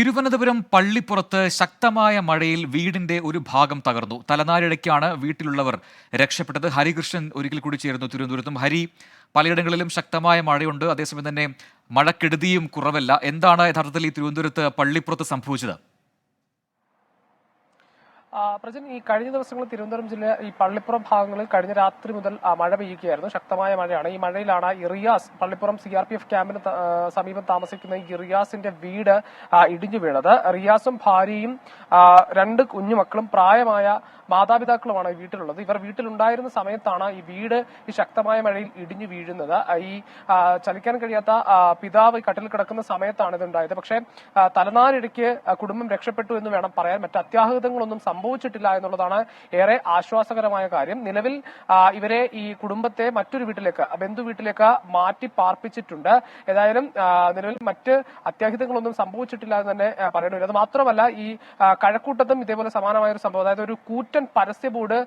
തിരുവനന്തപുരം പള്ളിപ്പുറത്ത് ശക്തമായ മഴയിൽ വീടിന്റെ ഒരു ഭാഗം തകർന്നു. തലനാരിഴയ്ക്കാണ് വീട്ടിലുള്ളവർ രക്ഷപ്പെട്ടത്. ഹരികൃഷ്ണൻ ഒരിക്കൽ കൂടി ചേർന്നു തിരുവനന്തപുരത്തും. ഹരി, പലയിടങ്ങളിലും ശക്തമായ മഴയുണ്ട്, അതേസമയം തന്നെ മഴക്കെടുതിയും കുറവല്ല. എന്താണ് യഥാർത്ഥത്തിൽ ഈ തിരുവനന്തപുരത്ത് പള്ളിപ്പുറത്ത് സംഭവിച്ചത്? പ്രജൻ, ഈ കഴിഞ്ഞ ദിവസങ്ങളിൽ തിരുവനന്തപുരം ജില്ല ഈ പള്ളിപ്പുറം ഭാഗങ്ങളിൽ കഴിഞ്ഞ രാത്രി മുതൽ മഴ പെയ്യുകയായിരുന്നു. ശക്തമായ മഴയാണ്. ഈ മഴയിലാണ് ഇറിയാസ്, പള്ളിപ്പുറം CRPF ക്യാമ്പിന് സമീപം താമസിക്കുന്ന ഈ റിയാസിന്റെ വീട് ഇടിഞ്ഞു വീണത്. റിയാസും ഭാര്യയും 2 കുഞ്ഞുമക്കളും പ്രായമായ മാതാപിതാക്കളുമാണ് വീട്ടിലുള്ളത്. ഇവർ വീട്ടിലുണ്ടായിരുന്ന സമയത്താണ് ഈ വീട് ഈ ശക്തമായ മഴയിൽ ഇടിഞ്ഞു വീഴുന്നത്. ഈ ചലിക്കാൻ കഴിയാത്ത പിതാവ് കട്ടിൽ കിടക്കുന്ന സമയത്താണ് ഇതുണ്ടായത്. പക്ഷേ തലനാരിഴയ്ക്ക് കുടുംബം രക്ഷപ്പെട്ടു എന്ന് വേണം പറയാൻ. മറ്റ് അത്യാഹിതങ്ങളൊന്നും സംഭവിച്ചിട്ടില്ല എന്നുള്ളതാണ് ഏറെ ആശ്വാസകരമായ കാര്യം. നിലവിൽ ഇവരെ ഈ കുടുംബത്തെ മറ്റൊരു വീട്ടിലേക്ക്, ബന്ധു വീട്ടിലേക്ക് മാറ്റി പാർപ്പിച്ചിട്ടുണ്ട്. ഏതായാലും നിലവിൽ മറ്റ് അത്യാഹിതങ്ങളൊന്നും സംഭവിച്ചിട്ടില്ല എന്ന് തന്നെ പറയേണ്ടി. അത് മാത്രമല്ല, ഈ കഴക്കൂട്ടത്തും ഇതേപോലെ സമാനമായ ഒരു സംഭവം, അതായത് ഒരു കൂറ്റൻ പരസ്യ ബോർഡ്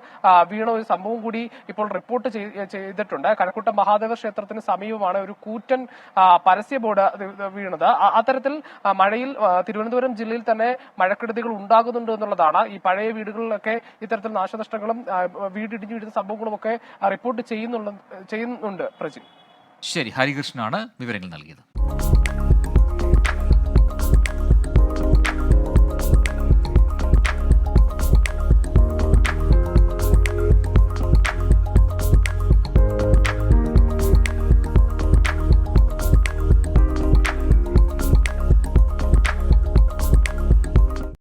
വീണ ഒരു സംഭവം കൂടി ഇപ്പോൾ റിപ്പോർട്ട് ചെയ്തിട്ടുണ്ട്. കഴക്കൂട്ടം മഹാദേവ ക്ഷേത്രത്തിന് സമീപമാണ് ഒരു കൂറ്റൻ പരസ്യ ബോർഡ് വീണത്. അത്തരത്തിൽ മഴയിൽ തിരുവനന്തപുരം ജില്ലയിൽ തന്നെ മഴക്കെടുതികൾ ഉണ്ടാകുന്നുണ്ട് എന്നുള്ളതാണ്. ഈ പഴയ വീടുകളിലൊക്കെ ഇത്തരത്തിൽ നാശനഷ്ടങ്ങളും വീടിടിഞ്ഞു വീഴുന്ന സംഭവങ്ങളും ഒക്കെ റിപ്പോർട്ട് ചെയ്യുന്നുണ്ട് പ്രജി. ശരി, ഹരികൃഷ്ണനാണ് വിവരങ്ങൾ നൽകിയത്.